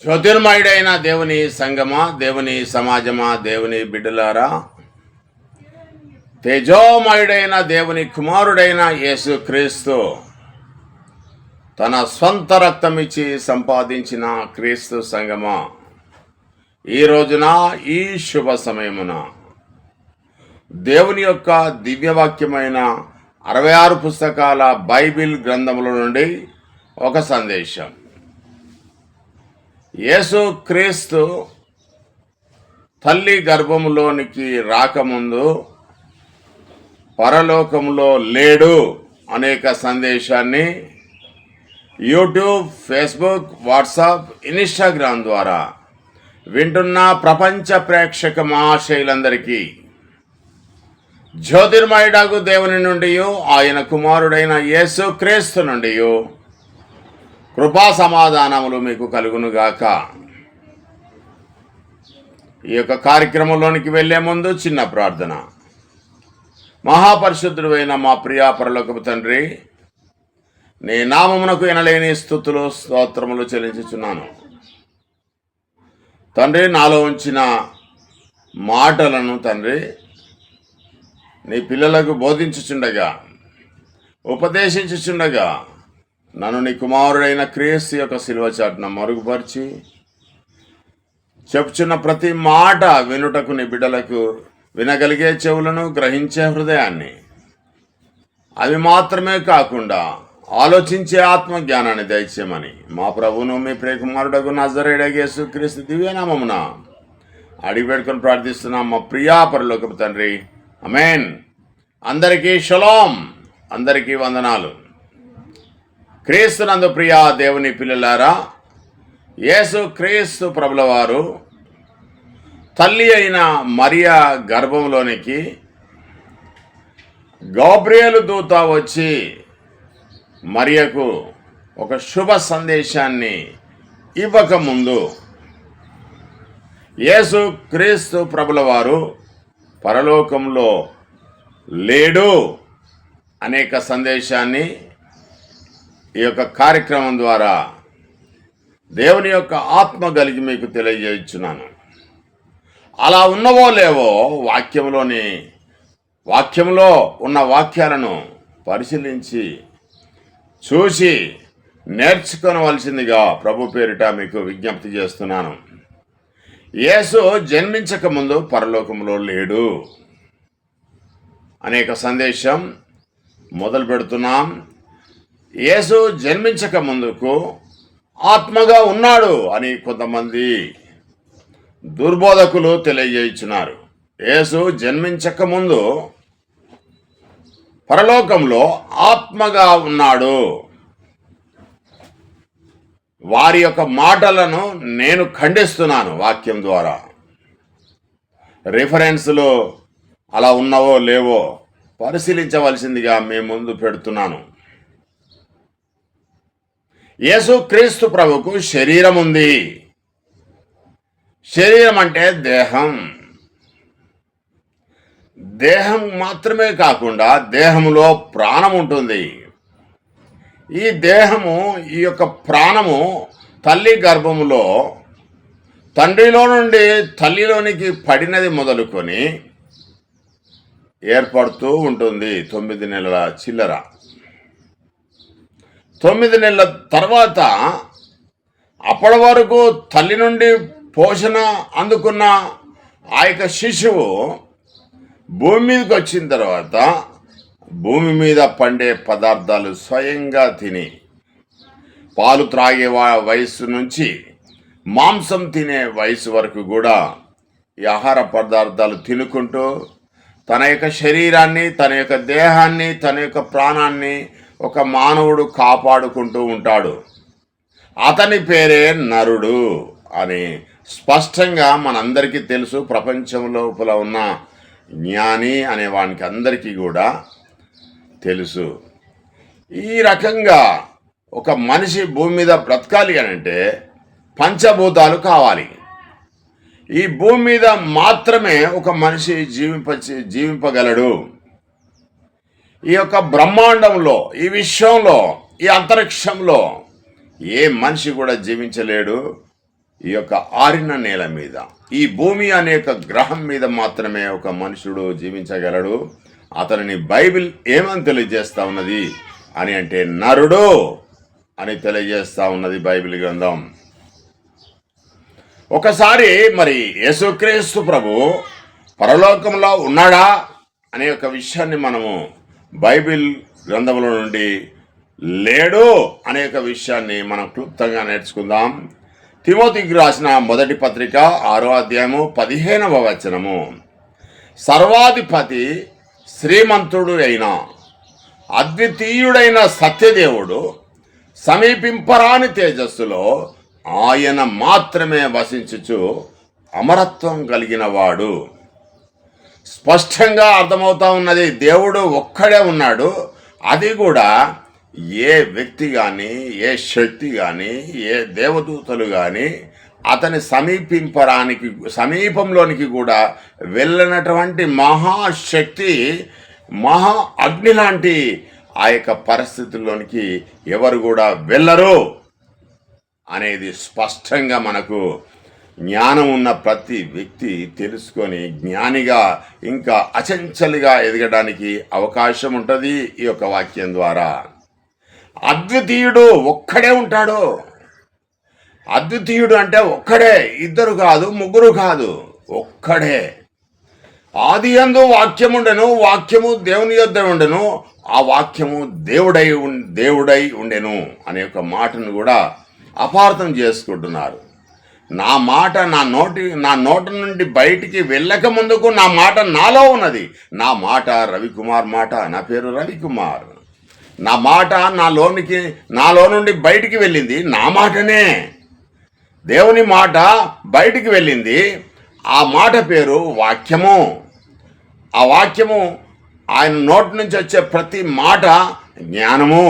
జ్యోతిర్మయుడైన దేవుని సంగమా, దేవుని సమాజమా, దేవుని బిడ్డలారా, తేజోమయుడైన దేవుని కుమారుడైన యేసుక్రీస్తు తన స్వంత రక్తమిచ్చి సంపాదించిన క్రీస్తు సంగమా, ఈ రోజున ఈ శుభ సమయమున దేవుని యొక్క దివ్యవాక్యమైన 66 పుస్తకాల బైబిల్ గ్రంథముల నుండి ఒక సందేశం. యేసుక్రీస్తు తల్లి గర్భములోనికి రాకముందు పరలోకములో లేడు అనేక సందేశాన్ని యూట్యూబ్, ఫేస్బుక్, వాట్సాప్, ఇన్స్టాగ్రామ్ ద్వారా వింటున్న ప్రపంచ ప్రేక్షక మహాశైలందరికీ జ్యోతిర్మయుడగు దేవుని నుండి, ఆయన కుమారుడైన యేసుక్రీస్తు నుండి కృపా సమాధానములు మీకు కలుగునుగాక. ఈ యొక్క కార్యక్రమంలోనికి వెళ్లే ముందు చిన్న ప్రార్థన. మహాపరిశుద్ధుడైన మా ప్రియా పరలోకపు తండ్రి, నీ నామమునకు ఎనలేని స్తుతులు స్తోత్రములు చెల్లించుచున్నాను. తండ్రి, నాలో ఉంచిన మాటలను తండ్రి నీ పిల్లలకు బోధించుచుండగా, ఉపదేశించుచుండగా నన్ను నీ కుమారుడైన క్రీస్తు యొక్క శిలువ చాటున మరుగుపరిచి చెప్పుచున్న ప్రతి మాట వినుటకు నీ బిడ్డలకు వినగలిగే చెవులను, గ్రహించే హృదయాన్ని, అవి మాత్రమే కాకుండా ఆలోచించే ఆత్మజ్ఞానాన్ని దయచేయమని మా ప్రభువును మీ ప్రియకుమారుడకు నజరేయుడగు యేసుక్రీస్తు దివ్యనామమున అడిగి పెట్టుకొని ప్రార్థిస్తున్నాం మా ప్రియా పరలోకపు తండ్రి, ఆమేన్. అందరికీ షలోం, అందరికీ వందనాలు. క్రీస్తునందు ప్రియా దేవుని పిల్లలారా, యేసుక్రీస్తు ప్రభుల వారు తల్లి అయిన మరియా గర్భంలోనికి గాబ్రియేలు దూత వచ్చి మరియకు ఒక శుభ సందేశాన్ని ఇవ్వకముందు యేసుక్రీస్తు ప్రభుల వారు పరలోకంలో లేడు అనేక సందేశాన్ని ఈ యొక్క కార్యక్రమం ద్వారా దేవుని యొక్క ఆత్మ కలిగి మీకు తెలియజేస్తున్నాను. అలా ఉన్నవో లేవో వాక్యంలో ఉన్న వాక్యాలను పరిశీలించి చూసి నేర్చుకోవలసిందిగా ప్రభు పేరిట మీకు విజ్ఞప్తి చేస్తున్నాను. యేసు జన్మించక ముందు పరలోకంలో లేడు అనేక సందేశం మొదలు పెడుతున్నాం. యేసు జన్మించక ముందుకు ఆత్మగా ఉన్నాడు అని కొంతమంది దుర్బోధకులు తెలియజేస్తున్నారు. యేసు జన్మించక ముందు పరలోకంలో ఆత్మగా ఉన్నాడు. వారి యొక్క మాటలను నేను ఖండిస్తున్నాను. వాక్యం ద్వారా రిఫరెన్స్లు అలా ఉన్నవో లేవో పరిశీలించవలసిందిగా మీ ముందు పెడుతున్నాను. యేసుక్రీస్తు ప్రభుకు శరీరం ఉంది. శరీరం అంటే దేహం. దేహం మాత్రమే కాకుండా దేహములో ప్రాణం ఉంటుంది. ఈ దేహము, ఈ యొక్క ప్రాణము తల్లి గర్భములో తండ్రిలో నుండి తల్లిలోనికి పడినది మొదలుకొని ఏర్పడుతూ ఉంటుంది. 9 నెలల చిల్లర. 9 నెలల తర్వాత అప్పటి వరకు తల్లి నుండి పోషణ అందుకున్న ఆ యొక్క శిశువు భూమి మీదకి వచ్చిన తర్వాత భూమి మీద పండే పదార్థాలు స్వయంగా తిని, పాలు త్రాగే వయసు నుంచి మాంసం తినే వయసు వరకు కూడా ఈ ఆహార పదార్థాలు తినుకుంటూ తన యొక్క శరీరాన్ని, తన యొక్క దేహాన్ని, తన యొక్క ప్రాణాన్ని ఒక మానవుడు కాపాడుకుంటూ ఉంటాడు. అతని పేరే నరుడు అని స్పష్టంగా మనందరికీ తెలుసు. ప్రపంచం లోపల ఉన్న జ్ఞాని అనే వానికి అందరికీ కూడా తెలుసు. ఈ రకంగా ఒక మనిషి భూమి మీద బ్రతకాలి అంటే పంచభూతాలు కావాలి. ఈ భూమి మీద మాత్రమే ఒక మనిషి జీవింపగలడు. ఈ యొక్క బ్రహ్మాండంలో, ఈ విశ్వంలో, ఈ అంతరిక్షంలో ఏ మనిషి కూడా జీవించలేడు. ఈ యొక్క ఆరిన నేల మీద, ఈ భూమి అనేక గ్రహం మీద మాత్రమే ఒక మనుషుడు జీవించగలడు. అతనిని బైబిల్ ఏమని తెలియజేస్తా ఉన్నది అని అంటే నరుడు అని తెలియజేస్తా ఉన్నది బైబిల్ గ్రంథం. ఒకసారి మరి యేసుక్రీస్తు ప్రభు పరలోకంలో ఉన్నాడా అనే ఒక విషయాన్ని మనము బైబిల్ గ్రంథంలో నుండి లేడు అనే ఒక విషయాన్ని మనం క్లుప్తంగా నేర్చుకుందాం. తిమోతికి రాసిన మొదటి పత్రిక 6వ అధ్యాయము 15వ వచనము. సర్వాధిపతి శ్రీమంతుడు అయిన అద్వితీయుడైన సత్యదేవుడు సమీపింపరాని తేజస్సులో ఆయన మాత్రమే వసించుచు అమరత్వం కలిగిన వాడు. స్పష్టంగా అర్థమవుతా ఉన్నది, దేవుడు ఒక్కడే ఉన్నాడు. అది కూడా ఏ వ్యక్తి కానీ, ఏ శక్తి కానీ, ఏ దేవదూతలు కానీ అతని సమీపంలోనికి కూడా వెళ్ళినటువంటి మహాశక్తి, మహా అగ్ని లాంటి ఆ యొక్క పరిస్థితుల్లోనికి ఎవరు కూడా వెళ్ళరు అనేది స్పష్టంగా మనకు జ్ఞానం ఉన్న ప్రతి వ్యక్తి తెలుసుకొని జ్ఞానిగా ఇంకా అచంచలుగా ఎదగడానికి అవకాశం ఉంటుంది ఈ యొక్క వాక్యం ద్వారా. అద్వితీయుడు ఒక్కడే ఉంటాడు. అద్వితీయుడు అంటే ఒక్కడే, ఇద్దరు కాదు, ముగ్గురు కాదు, ఒక్కడే. ఆది యందు వాక్యముండెను, వాక్యము దేవుని యొద్ద ఉండెను, ఆ వాక్యము దేవుడై ఉండెను అనే ఒక మాటను కూడా అపార్థం చేసుకుంటున్నారు. నా మాట నా నోట నుండి బయటికి వెళ్ళక ముందుకు నా మాట నాలో ఉన్నది. నా మాట రవికుమార్ మాట, నా పేరు రవికుమార్. నా మాట నాలో నుండి బయటికి వెళ్ళింది, నా మాటనే. దేవుని మాట బయటికి వెళ్ళింది, ఆ మాట పేరు వాక్యము. ఆ వాక్యము ఆయన నోటి నుంచి వచ్చే ప్రతి మాట జ్ఞానము,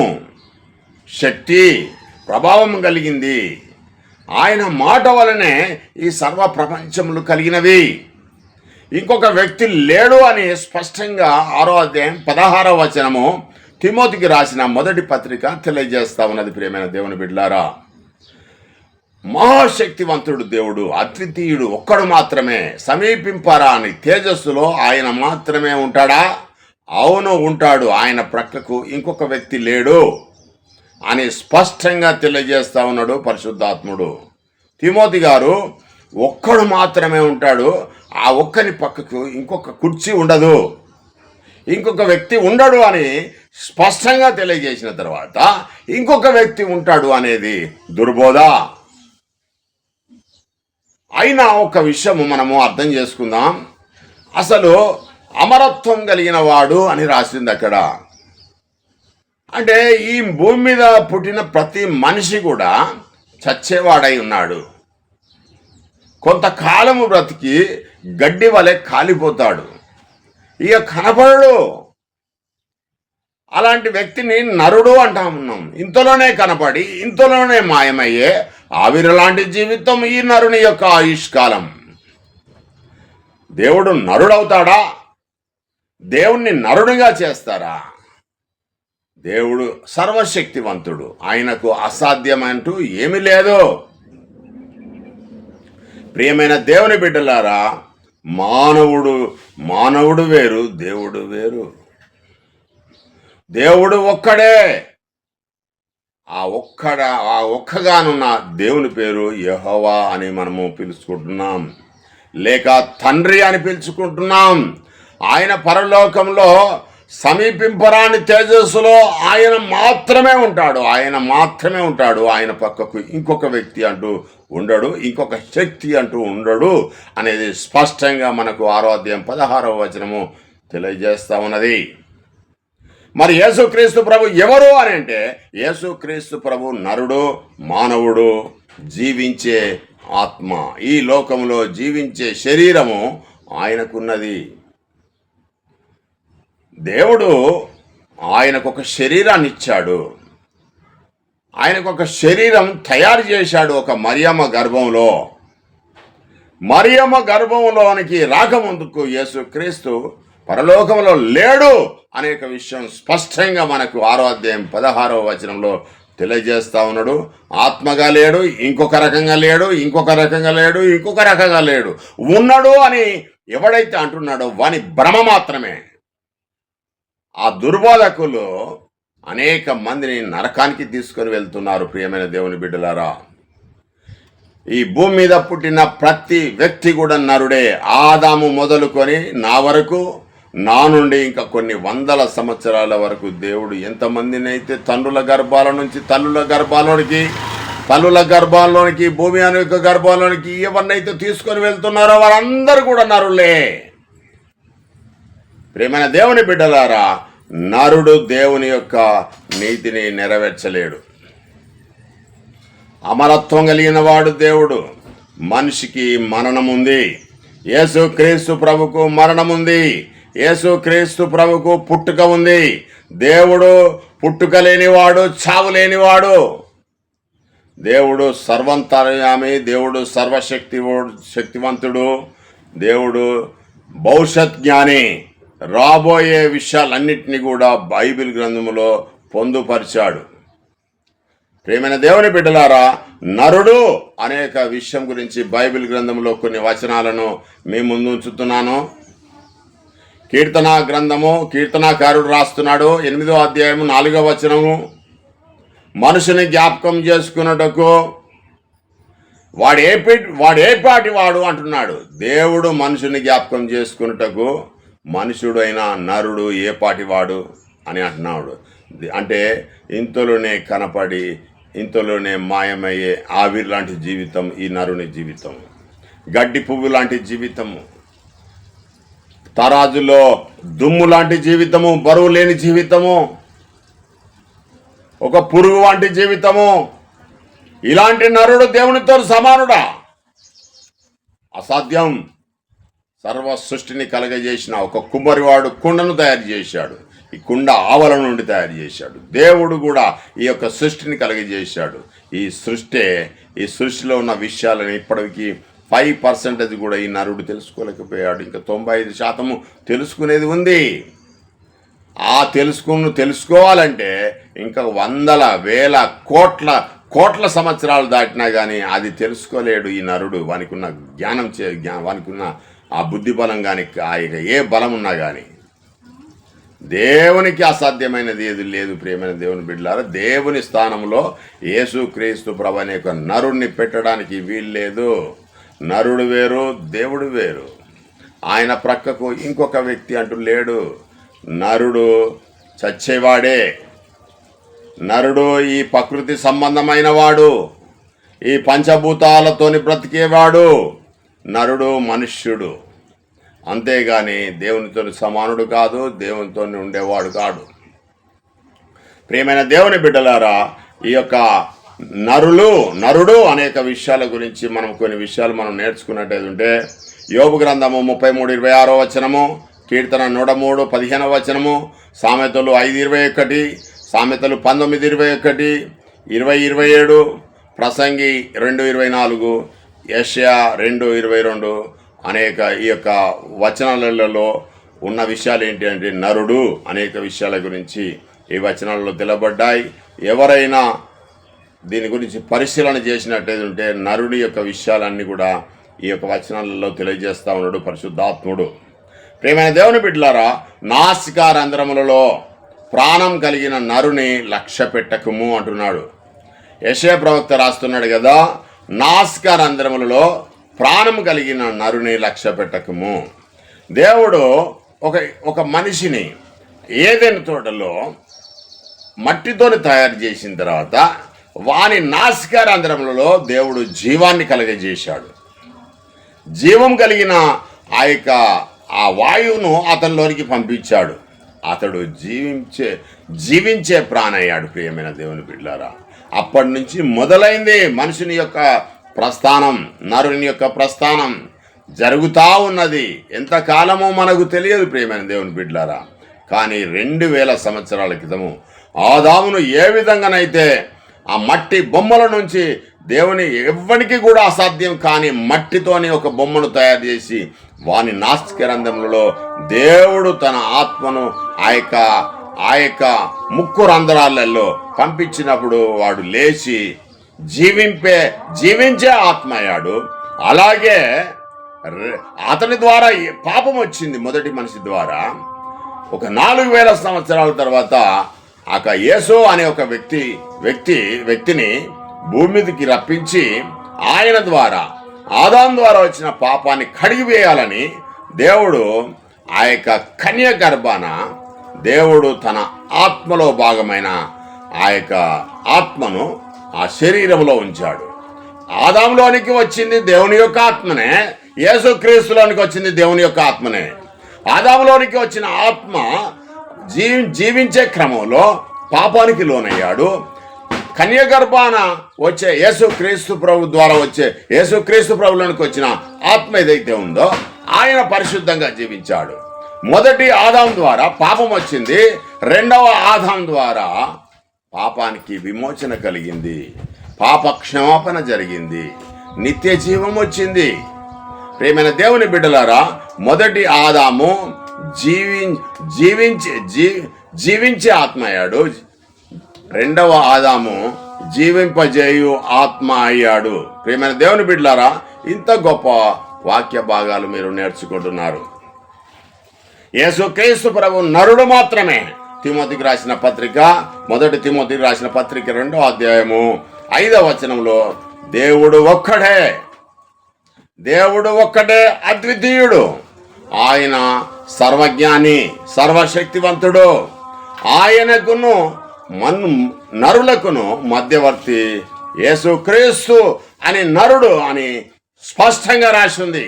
శక్తి, ప్రభావం కలిగింది. ఆయన మాట వలనే ఈ సర్వ ప్రపంచములు కలిగినవి. ఇంకొక వ్యక్తి లేడు అని స్పష్టంగా 6వ అధ్యాయం 16వ వచనము తిమోతికి రాసిన మొదటి పత్రిక తెలియజేస్తా ఉన్నది. ప్రియమైన దేవుని బిడ్డలారా, మహాశక్తివంతుడు దేవుడు, అద్వితీయుడు ఒక్కడు మాత్రమే, సమీపింపరాని తేజస్సులో ఆయన మాత్రమే ఉంటాడా? అవును ఉంటాడు. ఆయన ప్రక్కకు ఇంకొక వ్యక్తి లేడు అని స్పష్టంగా తెలియజేస్తా ఉన్నాడు పరిశుద్ధాత్ముడు. తిమోతి గారు ఒక్కడు మాత్రమే ఉంటాడు, ఆ ఒక్కని పక్కకు ఇంకొక కుర్చీ ఉండదు, ఇంకొక వ్యక్తి ఉండడు అని స్పష్టంగా తెలియజేసిన తర్వాత ఇంకొక వ్యక్తి ఉంటాడు అనేది దుర్బోధ. అయినా ఒక విషయము మనము అర్థం చేసుకుందాం. అసలు అమరత్వం కలిగిన వాడు అని రాసింది అక్కడ. అంటే ఈ భూమి మీద పుట్టిన ప్రతి మనిషి కూడా చచ్చేవాడై ఉన్నాడు. కొంతకాలము బ్రతికి గడ్డి వలె కాలిపోతాడు, ఇక కనపడడు. అలాంటి వ్యక్తిని నరుడు అంటామున్నాం. ఇంతలోనే కనపడి ఇంతలోనే మాయమయ్యే ఆవిరలాంటి జీవితం ఈ నరుని యొక్క ఆయుష్కాలం. దేవుడు నరుడవుతాడా? దేవుణ్ణి నరునిగా చేస్తారా? దేవుడు సర్వశక్తివంతుడు, ఆయనకు అసాధ్యమంటూ ఏమీ లేదు. ప్రియమైన దేవుని బిడ్డలారా, మానవుడు వేరు, దేవుడు వేరు. దేవుడు ఒక్కడే. ఆ ఒక్కగానున్న దేవుని పేరు యెహోవా అని మనము పిలుచుకుంటున్నాం, లేక తండ్రి అని పిలుచుకుంటున్నాం. ఆయన పరలోకంలో సమీపింపరాని తేజస్సులో ఆయన మాత్రమే ఉంటాడు. ఆయన పక్కకు ఇంకొక వ్యక్తి అంటూ ఉండడు, ఇంకొక శక్తి అంటూ ఉండడు అనేది స్పష్టంగా మనకు 6వ అధ్యాయం 16వ వచనము తెలియజేస్తా ఉన్నది. మరి యేసుక్రీస్తు ప్రభు ఎవరు అని అంటే, యేసుక్రీస్తు ప్రభు నరుడు, మానవుడు, జీవించే ఆత్మ. ఈ లోకంలో జీవించే శరీరము ఆయనకున్నది. దేవుడు ఆయనకు ఒక శరీరాన్ని ఇచ్చాడు, ఆయనకు ఒక శరీరం తయారు చేశాడు. ఒక మరియమ్మ గర్భంలో, మరియమ్మ గర్భంలోనికి రాకముందుకు యేసుక్రీస్తు పరలోకంలో లేడు అనేక విషయం స్పష్టంగా మనకు 6వ అధ్యాయం 16వ వచనంలో తెలియజేస్తా ఉన్నాడు. ఆత్మగా లేడు, ఇంకొక రకంగా లేడు, ఇంకొక రకంగా లేడు, ఇంకొక రకంగా లేడు. ఉన్నాడు అని ఎవడైతే అంటున్నాడో వాని భ్రమ మాత్రమే. ఆ దుర్బోధకులు అనేక మందిని నరకానికి తీసుకొని వెళ్తున్నారు. ప్రియమైన దేవుని బిడ్డలారా, ఈ భూమి మీద పుట్టిన ప్రతి వ్యక్తి కూడా నరుడే. ఆదాము మొదలుకొని నా వరకు, నా నుండి ఇంకా కొన్ని వందల సంవత్సరాల వరకు దేవుడు ఎంతమందిని అయితే తండ్రుల గర్భాల నుంచి తల్లుల గర్భాల్లోనికి భూమి అనే యొక్క గర్భాల్లోనికి ఎవరినైతే తీసుకొని వెళ్తున్నారో వారందరూ కూడా నరులే. ప్రియమైన దేవుని బిడ్డలారా, నరుడు దేవుని యొక్క నీతిని నెరవేర్చలేడు. అమరత్వం కలిగిన వాడు దేవుడు. మనిషికి మరణముంది. యేసు క్రీస్తు ప్రభుకు మరణముంది. యేసు క్రీస్తు ప్రభుకు పుట్టుక ఉంది. దేవుడు పుట్టుక లేనివాడు, చావు లేనివాడు. దేవుడు సర్వంతర్యామి, దేవుడు శక్తివంతుడు, దేవుడు భవిష్యత్ జ్ఞాని. రాబోయే విషయాలన్నింటినీ కూడా బైబిల్ గ్రంథములో పొందుపరిచాడు. ప్రియమైన దేవుని బిడ్డలారా, నరుడు అనేక విషయం గురించి బైబిల్ గ్రంథంలో కొన్ని వచనాలను మీ ముందు ఉంచుతున్నాను. కీర్తన గ్రంథము, కీర్తనాకారుడు రాస్తున్నాడు, 8వ అధ్యాయము 4వ వచనము. మనుషుని జ్ఞాపకం చేసుకున్నటకు వాడేపాటి వాడు అంటున్నాడు. దేవుడు మనుషుని జ్ఞాపకం చేసుకున్నటకు మనుషుడైన నరుడు ఏపాటివాడు అని అంటున్నాడు. అంటే ఇంతలోనే కనపడి ఇంతలోనే మాయమయ్యే ఆవిరి లాంటి జీవితం ఈ నరుని జీవితం. గడ్డి పువ్వు లాంటి జీవితము, తరాజులో దుమ్ము లాంటి జీవితము, బరువు లేని జీవితము, ఒక పురుగు వంటి జీవితము. ఇలాంటి నరుడు దేవునితో సమానుడా? అసాధ్యం. సర్వ సృష్టిని కలగజేసిన ఒక కుమ్మరివాడు కుండను తయారు చేశాడు. ఈ కుండ ఆవల నుండి తయారు చేశాడు. దేవుడు కూడా ఈ యొక్క సృష్టిని కలగజేశాడు. ఈ సృష్టిలో ఉన్న విషయాలను ఇప్పటికీ 5% కూడా ఈ నరుడు తెలుసుకోలేకపోయాడు. ఇంకా 95% తెలుసుకునేది ఉంది. ఆ తెలుసుకోవాలంటే ఇంకా వందల వేల కోట్ల సంవత్సరాలు దాటినా కానీ అది తెలుసుకోలేడు ఈ నరుడు. వానికున్న వానికున్న ఆ బుద్ధి బలం కానీ ఏ బలం ఉన్నా కానీ దేవునికి అసాధ్యమైనది ఏది లేదు. ప్రియమైన దేవుని బిడ్డలారా, దేవుని స్థానంలో యేసు క్రీస్తు ప్రభు అనే ఒక నరుడిని పెట్టడానికి వీల్లేదు. నరుడు వేరు, దేవుడు వేరు. ఆయన ప్రక్కకు ఇంకొక వ్యక్తి అంటూ లేడు. నరుడు చచ్చేవాడే. నరుడు ఈ ప్రకృతి సంబంధమైన వాడు, ఈ పంచభూతాలతోని బ్రతికేవాడు. నరుడు మనుష్యుడు, అంతేగాని దేవునితో సమానుడు కాదు, దేవునితో ఉండేవాడు కాడు. ప్రియమైన దేవుని బిడ్డలారా, ఈ యొక్క నరుడు అనేక విషయాల గురించి కొన్ని విషయాలు మనం నేర్చుకున్నట్టయితే ఉంటే, యోబు గ్రంథము 33:26 వచనము, కీర్తన 103 15వ వచనము, సామెతలు 5:21, సామెతలు 19:21, 20:27, ప్రసంగి 2:24, యెషయా 2:22 అనేక ఈ యొక్క వచనాలలో ఉన్న విషయాలు ఏంటి అంటే, నరుడు అనేక విషయాల గురించి ఈ వచనాలలో తెలబడ్డాయి. ఎవరైనా దీని గురించి పరిశీలన చేసినట్టయితే ఉంటే నరుడి యొక్క విషయాలన్నీ కూడా ఈ యొక్క వచనాలలో తెలియజేస్తా ఉన్నాడు పరిశుద్ధాత్ముడు. ప్రియమైన దేవుని బిడ్డలారా, నాసికారంధ్రములలో ప్రాణం కలిగిన నరుని లక్ష్య పెట్టకము అంటున్నాడు. యెషయా ప్రవక్త రాస్తున్నాడు కదా, నాసికారంధ్రములలో ప్రాణం కలిగిన నరుని లక్ష్య పెట్టకము. దేవుడు ఒక మనిషిని ఏదైనా తోటలో మట్టితోని తయారు చేసిన తర్వాత వాని నాసికారంధ్రములలో దేవుడు జీవాన్ని కలగజేశాడు. జీవం కలిగిన ఆ వాయువును అతనిలోనికి పంపించాడు. అతడు జీవించే ప్రాణయ్యాడు. ప్రియమైన దేవుని బిడ్డలారా, అప్పటి నుంచి మొదలైంది మనుషుని యొక్క ప్రస్థానం, నరుని యొక్క ప్రస్థానం జరుగుతూ ఉన్నది. ఎంతకాలమో మనకు తెలియదు ప్రియమైన దేవుని బిడ్డలారా. కానీ 2000 సంవత్సరాల క్రితము ఆదామును ఏ విధంగానైతే ఆ మట్టి బొమ్మల నుంచి దేవుని ఎవ్వరికి కూడా అసాధ్యం కానీ మట్టితోని ఒక బొమ్మను తయారు చేసి వాని నాసికారంధ్రములలో దేవుడు తన ఆత్మను ఆ యొక్క ఆ యొక్క ముక్కు రంధ్రాలలో పంపించినప్పుడు వాడు లేచి జీవించే ఆత్మ అయ్యాడు. అలాగే అతని ద్వారా పాపం వచ్చింది మొదటి మనిషి ద్వారా. ఒక 4000 సంవత్సరాల తర్వాత యేసు అనే ఒక వ్యక్తిని భూమి మీదకి రప్పించి ఆయన ద్వారా ఆదాం ద్వారా వచ్చిన పాపాన్ని కడిగివేయాలని దేవుడు ఆ యొక్క కన్య గర్భాన దేవుడు తన ఆత్మలో భాగమైన ఆ యొక్క ఆత్మను ఆ శరీరంలో ఉంచాడు. ఆదాంలోనికి వచ్చింది దేవుని యొక్క ఆత్మనే, యేసుక్రీస్తులోనికి వచ్చింది దేవుని యొక్క ఆత్మనే. ఆదాంలోనికి వచ్చిన ఆత్మ జీవించే క్రమంలో పాపానికి లోనయ్యాడు. కన్యగర్భాన వచ్చే యేసుక్రీస్తు ప్రభు ద్వారా వచ్చే యేసుక్రీస్తు ప్రభులోనికి వచ్చిన ఆత్మ ఏదైతే ఉందో ఆయన పరిశుద్ధంగా జీవించాడు. మొదటి ఆదాం ద్వారా పాపం వచ్చింది, రెండవ ఆదాం ద్వారా పాపానికి విమోచన కలిగింది, పాప క్షమాపణ జరిగింది, నిత్య జీవం వచ్చింది. ప్రియమైన దేవుని బిడ్డలారా, మొదటి ఆదాము జీవించే ఆత్మ అయ్యాడు, రెండవ ఆదాము జీవింపజేయు ఆత్మ అయ్యాడు. ప్రియమైన దేవుని బిడ్డలారా, ఇంత గొప్ప వాక్య భాగాలు మీరు నేర్చుకుంటున్నారు. యేసుక్రీస్తు ప్రభు నరుడు మాత్రమే. తిమోతికి రాసిన పత్రిక, మొదటి తిమోతికి రాసిన పత్రిక 2వ అధ్యాయము 5వ వచనంలో దేవుడు ఒక్కడే అద్వితీయుడు, ఆయన సర్వజ్ఞాని, సర్వశక్తివంతుడు, ఆయనకును నరులకును మధ్యవర్తి యేసుక్రీస్తు అని నరుడు అని స్పష్టంగా రాసి ఉంది.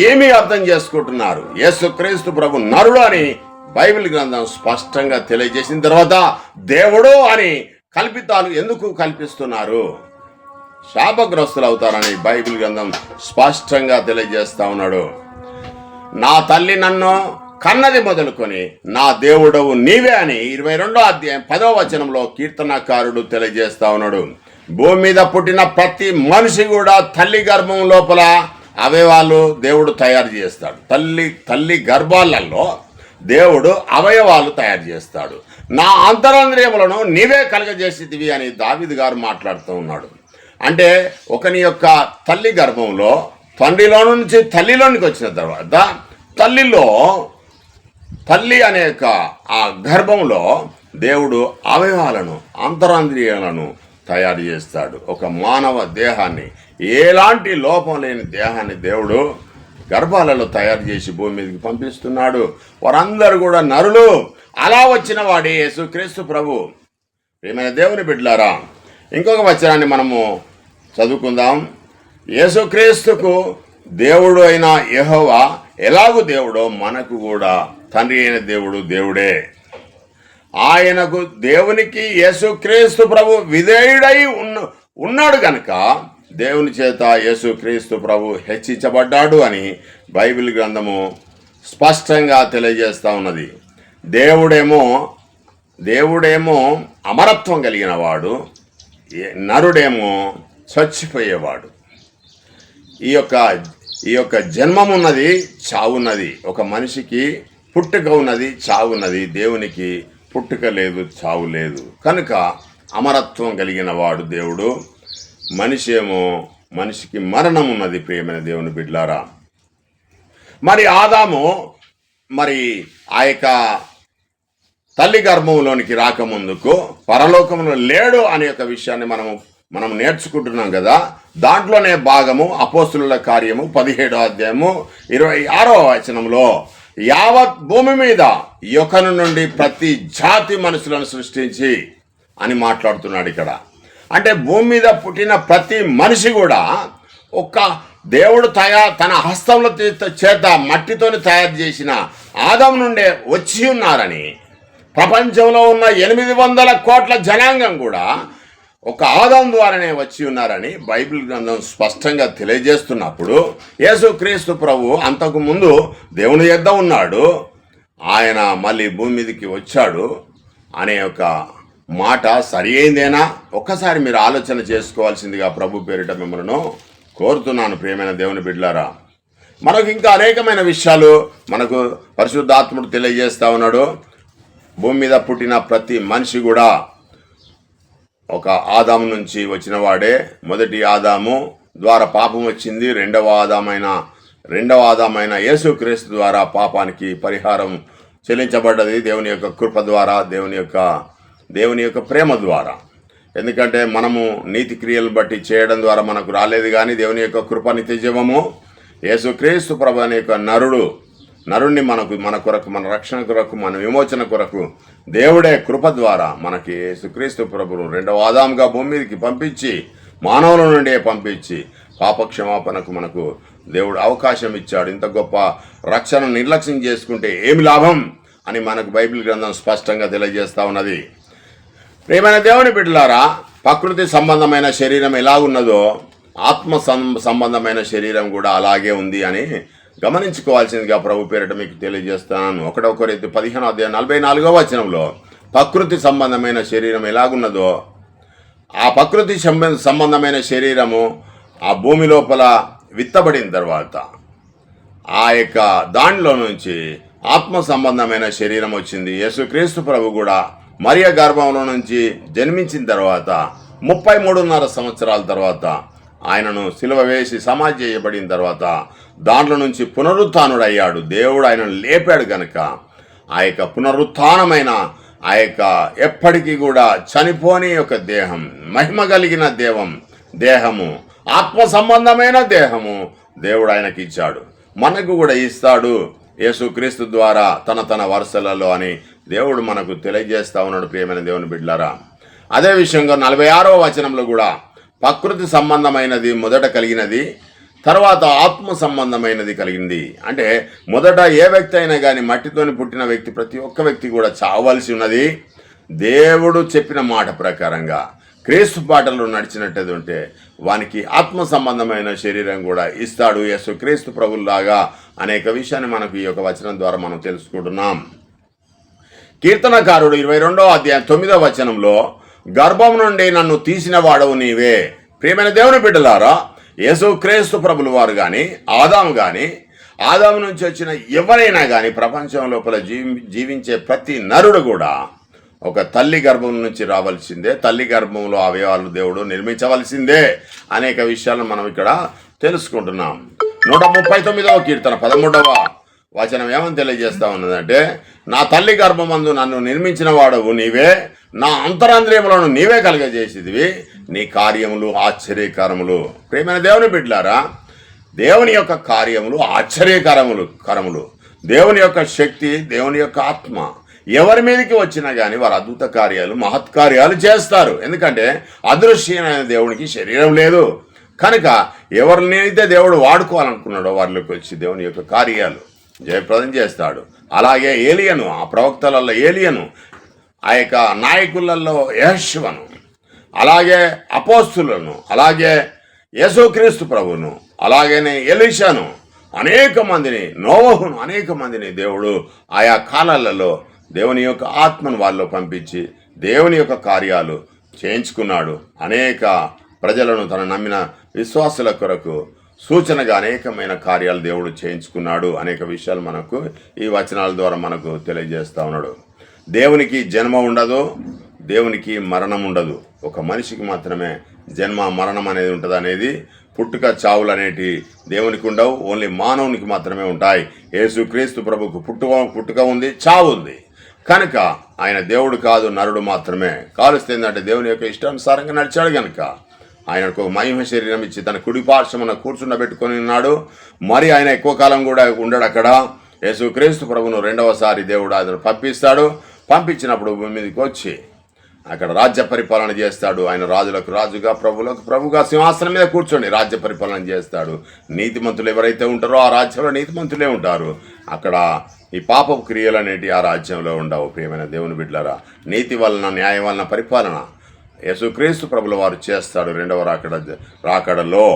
ఏమి అర్థం చేసుకుంటున్నారు? యేసుక్రీస్తు ప్రభు నరుడు అని బైబిల్ గ్రంథం స్పష్టంగా తెలియజేసిన తర్వాత దేవుడు అని కల్పితాలు ఎందుకు కల్పిస్తున్నారు? శాపగ్రస్తులు అవుతారని బైబిల్ గ్రంథం స్పష్టంగా తెలియజేస్తా ఉన్నాడు. నా తల్లి నన్ను కన్నది మొదలుకొని నా దేవుడవు నీవే అని 22వ అధ్యాయం 10వ వచనంలో కీర్తనకారుడు తెలియజేస్తా ఉన్నాడు. భూమి మీద పుట్టిన ప్రతి మనిషి కూడా తల్లి గర్భం లోపల అవయవాలు దేవుడు తయారు చేస్తాడు. తల్లి గర్భాలలో దేవుడు అవయవాలు తయారు చేస్తాడు. నా అంతరంద్రియములను నీవే కలగజేసితివి అని దావీదు గారు మాట్లాడుతూ ఉన్నాడు. అంటే ఒకని యొక్క తల్లి గర్భంలో తండ్రిలో నుంచి తల్లిలోనికి వచ్చిన తర్వాత తల్లి అనే ఆ గర్భంలో దేవుడు అవయవాలను అంతరంద్రియాలను తయారు చేస్తాడు. ఒక మానవ దేహాన్ని, ఎలాంటి లోపం లేని దేహాన్ని దేవుడు గర్భాలలో తయారు చేసి భూమి మీదకి పంపిస్తున్నాడు. వారందరూ కూడా నరులు. అలా వచ్చిన వాడే యేసుక్రీస్తు ప్రభు. ప్రియమైన దేవుని బిడ్డలారా, ఇంకొక వచనాన్ని మనము చదువుకుందాం. యేసుక్రీస్తుకు దేవుడు అయిన యెహోవా ఎలాగూ దేవుడో మనకు కూడా తండ్రి అయిన దేవుడు దేవుడే. ఆయనకు దేవునికి యేసుక్రీస్తు ప్రభు విధేయుడై ఉన్నాడు కనుక దేవుని చేత యేసుక్రీస్తు ప్రభు హెచ్చించబడ్డాడు అని బైబిల్ గ్రంథము స్పష్టంగా తెలియజేస్తూ ఉన్నది. దేవుడేమో అమరత్వం కలిగిన వాడు, నరుడేమో చచ్చిపోయేవాడు. ఈ యొక్క జన్మమున్నది, చావున్నది. ఒక మనిషికి పుట్టుక ఉన్నది, చావున్నది. దేవునికి పుట్టుక లేదు, చావు లేదు. కనుక అమరత్వం కలిగిన వాడు దేవుడు. మనిషికి మరణం ఉన్నది. ప్రియమైన దేవుని బిడ్డలారా, మరి ఆదాము ఆ యొక్క తల్లి గర్భంలోనికి రాకముందుకు పరలోకంలో లేడు అనే ఒక విషయాన్ని మనం నేర్చుకుంటున్నాం కదా. దాంట్లోనే భాగము అపోస్తుల కార్యము 17వ అధ్యాయము 26వ వచనంలో యావత్ భూమి మీద యొకను నుండి ప్రతి జాతి మనుషులను సృష్టించి అని మాట్లాడుతున్నాడు ఇక్కడ. అంటే భూమి మీద పుట్టిన ప్రతి మనిషి కూడా ఒక్క దేవుడు తన హస్తంలో చేత మట్టితోని తయారు చేసిన ఆదాము నుండే వచ్చి ఉన్నారని, ప్రపంచంలో ఉన్న 800 కోట్ల జనాంగం కూడా ఒక ఆదాము ద్వారానే వచ్చి ఉన్నారని బైబిల్ గ్రంథం స్పష్టంగా తెలియజేస్తున్నప్పుడు యేసుక్రీస్తు ప్రభు అంతకు ముందు దేవుని యొద్ద ఉన్నాడు, ఆయన మళ్ళీ భూమి మీదకి వచ్చాడు అనే ఒక మాట సరి అయిందేనా? ఒక్కసారి మీరు ఆలోచన చేసుకోవాల్సిందిగా ప్రభు పేరిట మిమ్మల్ని కోరుతున్నాను. ప్రియమైన దేవుని బిడ్డలారా, మనకు ఇంకా అనేకమైన విషయాలు మనకు పరిశుద్ధాత్ముడు తెలియజేస్తా ఉన్నాడు. భూమి మీద పుట్టిన ప్రతి మనిషి కూడా ఒక ఆదాము నుంచి వచ్చిన వాడే. మొదటి ఆదాము ద్వారా పాపం వచ్చింది. రెండవ ఆదామైన యేసుక్రీస్తు ద్వారా పాపానికి పరిహారం చెల్లించబడ్డది దేవుని యొక్క కృప ద్వారా, దేవుని యొక్క ప్రేమ ద్వారా. ఎందుకంటే మనము నీతి క్రియలు బట్టి చేయడం ద్వారా మనకు రాలేదు, కానీ దేవుని యొక్క కృప నిత్య జీవము యేసుక్రీస్తు ప్రభు అనే యొక్క నరుణ్ణి మన కొరకు, మన రక్షణ కొరకు, మన విమోచన కొరకు దేవుడే కృప ద్వారా మనకి యేసుక్రీస్తు ప్రభును రెండవ ఆదాముగా భూమి మీదకి పంపించి, మానవుల నుండే పంపించి పాపక్షమాపణకు మనకు దేవుడు అవకాశం ఇచ్చాడు. ఇంత గొప్ప రక్షణ నిర్లక్ష్యం చేసుకుంటే ఏమి లాభం అని మనకు బైబిల్ గ్రంథం స్పష్టంగా తెలియజేస్తా ఉన్నది. ప్రియమైన దేవుని బిడ్డలారా, ప్రకృతి సంబంధమైన శరీరం ఎలాగున్నదో ఆత్మ సంబంధమైన శరీరం కూడా అలాగే ఉంది అని గమనించుకోవాల్సిందిగా ప్రభు పేరిట మీకు తెలియజేస్తున్నాను. 1 కొరింథీ 15:44 ప్రకృతి సంబంధమైన శరీరం ఎలాగున్నదో ఆ ప్రకృతి సంబంధమైన శరీరము ఆ భూమి లోపల విత్తబడిన తర్వాత ఆ యొక్క దానిలో నుంచి ఆత్మ సంబంధమైన శరీరం వచ్చింది. యేసుక్రీస్తు ప్రభు కూడా మరియ గర్భంలో నుంచి జన్మించిన తర్వాత 33.5 సంవత్సరాల తర్వాత ఆయనను సిలువ వేసి సమాధి చేయబడిన తర్వాత దాంట్లో నుంచి పునరుత్థానుడయ్యాడు. దేవుడు ఆయనను లేపాడు కనుక ఆ యొక్క పునరుత్థానమైన ఆ యొక్క ఎప్పటికీ కూడా చనిపోని యొక్క దేహం, మహిమ కలిగిన దేహము, ఆత్మ సంబంధమైన దేహము దేవుడు ఆయనకి ఇచ్చాడు, మనకు కూడా ఇస్తాడు యేసుక్రీస్తు ద్వారా తన వరుసలలో అని దేవుడు మనకు తెలియజేస్తా ఉన్నాడు. ప్రియమైన దేవుని బిడ్డలారా, అదే విషయంగా 46వ వచనంలో కూడా ప్రకృతి సంబంధమైనది మొదట కలిగినది, తర్వాత ఆత్మ సంబంధమైనది కలిగింది. అంటే మొదట ఏ వ్యక్తి అయినా కానీ మట్టితోని పుట్టిన వ్యక్తి, ప్రతి ఒక్క వ్యక్తి కూడా చావలసి ఉన్నది. దేవుడు చెప్పిన మాట ప్రకారంగా క్రీస్తు బాటలో నడిచినట్టు ఉంటే వానికి ఆత్మ సంబంధమైన శరీరం కూడా ఇస్తాడు యేసుక్రీస్తు ప్రభులాగా. అనేక విషయాన్ని మనకు ఈ యొక్క వచనం ద్వారా మనం తెలుసుకుంటున్నాం. కీర్తనకారుడు 22వ అధ్యాయం 9వ వచనంలో గర్భం నుండి నన్ను తీసిన వాడవు నీవే. ప్రియమైన దేవుని బిడ్డలారా, యేసుక్రీస్తు ప్రభుల వారు కానీ ఆదాము నుంచి వచ్చిన ఎవరైనా కానీ ప్రపంచం లోపల జీవించే ప్రతి నరుడు కూడా ఒక తల్లి గర్భం నుంచి రావాల్సిందే, తల్లి గర్భంలో అవయవాలు దేవుడు నిర్మించవలసిందే. అనేక విషయాలను మనం ఇక్కడ తెలుసుకుంటున్నాం. 139వ కీర్తన 13వ వచనం ఏమని తెలియజేస్తా ఉన్నదంటే, నా తల్లి గర్భమందు నన్ను నిర్మించిన వాడవు నీవే, నా అంతరంద్రియములను నీవే కలుగజేసేదివి, నీ కార్యములు ఆశ్చర్యకరములు. ప్రియమైన దేవుని బిడ్డలారా, దేవుని యొక్క కార్యములు ఆశ్చర్యకరములు. దేవుని యొక్క శక్తి, దేవుని యొక్క ఆత్మ ఎవరి మీదకి వచ్చినా కానీ వారు అద్భుత కార్యాలు, మహత్కార్యాలు చేస్తారు. ఎందుకంటే అదృశ్యమైన దేవునికి శరీరం లేదు కనుక ఎవరినైతే దేవుడు వాడుకోవాలనుకున్నాడో వారిలోకి వచ్చి దేవుని యొక్క కార్యాలు జయప్రదం చేస్తాడు. అలాగే ఏలియను, ఆ ప్రవక్తలలో ఏలియను, ఆ యొక్క నాయకులలో యెహోషువను, అలాగే అపోస్తులను, అలాగే యేసుక్రీస్తు ప్రభువును, అలాగనే ఎలీషాను, అనేక మందిని, నోవహును, అనేక మందిని దేవుడు ఆయా కాలాలలో దేవుని యొక్క ఆత్మను వాళ్ళలో పంపించి దేవుని యొక్క కార్యాలు చేయించుకున్నాడు. అనేక ప్రజలను తన నమ్మిన విశ్వాసుల కొరకు సూచనగా అనేకమైన కార్యాలు దేవుడు చేయించుకున్నాడు. అనేక విషయాలు మనకు ఈ వచనాల ద్వారా మనకు తెలియజేస్తా ఉన్నాడు. దేవునికి జన్మ ఉండదు, దేవునికి మరణం ఉండదు. ఒక మనిషికి మాత్రమే జన్మ మరణం అనేది ఉంటుంది. అనేది పుట్టుక చావులు అనేటి దేవునికి ఉండవు, ఓన్లీ మానవునికి మాత్రమే ఉంటాయి. యేసుక్రీస్తు ప్రభుకు పుట్టుక ఉంది, చావు ఉంది కనుక ఆయన దేవుడు కాదు, నరుడు మాత్రమే. కాలుస్తుందంటే దేవుని యొక్క ఇష్టానుసారంగా నడిచాడు కనుక ఆయనకు మహిమ శరీరం ఇచ్చి తన కుడి పార్శ్వమున కూర్చుండబెట్టుకొని ఉన్నాడు. మరి ఆయన ఎక్కువ కాలం కూడా ఉండడు అక్కడ. యేసుక్రీస్తు ప్రభును రెండవసారి దేవుడు ఆయన పంపిస్తాడు. పంపించినప్పుడు భూమి మీదకి వచ్చి అక్కడ రాజ్య పరిపాలన చేస్తాడు. ఆయన రాజులకు రాజుగా, ప్రభులకు ప్రభుగా సింహాసనం మీద కూర్చొని రాజ్య పరిపాలన చేస్తాడు. నీతిమంతులు ఎవరైతే ఉంటారో ఆ రాజ్యంలో నీతిమంతులే ఉంటారు. అక్కడ ఈ పాపపు క్రియలు అనేటి ఆ రాజ్యంలో ఉండవు. ప్రియమైన దేవుని బిడ్డలారా, నీతి వలన, న్యాయం వలన పరిపాలన యేసుక్రీస్తు ప్రభుల వారు చేస్తాడు రెండవ రాకడలో.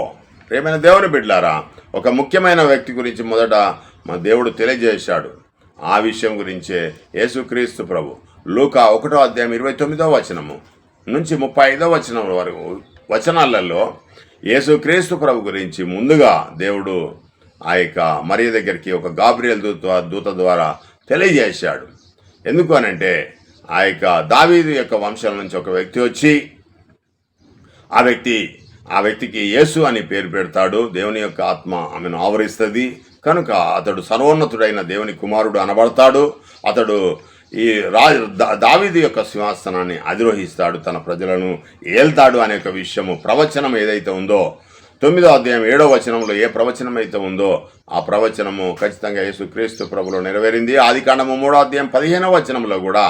ప్రియమైన దేవుని బిడ్డలారా, ఒక ముఖ్యమైన వ్యక్తి గురించి మొదట మన దేవుడు తెలియజేశాడు. ఆ విషయం గురించే యేసుక్రీస్తు ప్రభు లూకా 1వ అధ్యాయం 29వ వచనము నుంచి 35వ వచనం వరకు వచనాలలో యేసుక్రీస్తు ప్రభు గురించి ముందుగా దేవుడు ఆ యొక్క మరియ దగ్గరికి ఒక గాబ్రియల్ దూత ద్వారా తెలియజేశాడు. ఎందుకు అనంటే ఆ యొక్క దావీదు యొక్క వంశం నుంచి ఒక వ్యక్తి వచ్చి ఆ వ్యక్తికి యేసు అని పేరు పెడతాడు. దేవుని యొక్క ఆత్మ ఆమెను ఆవరిస్తుంది కనుక అతడు సర్వోన్నతుడైన దేవుని కుమారుడు అనబడతాడు. అతడు ఈ దావీదు యొక్క సింహాసనాన్ని అధిరోహిస్తాడు, తన ప్రజలను ఏల్తాడు అనే ఒక విషయము ప్రవచనం ఏదైతే ఉందో 9వ అధ్యాయం 7వ వచనంలో ఏ ప్రవచనం అయితే ఉందో ఆ ప్రవచనము ఖచ్చితంగా యేసుక్రీస్తు ప్రభులో నెరవేరింది. ఆదికాండము 3వ అధ్యాయం 15వ వచనంలో కూడా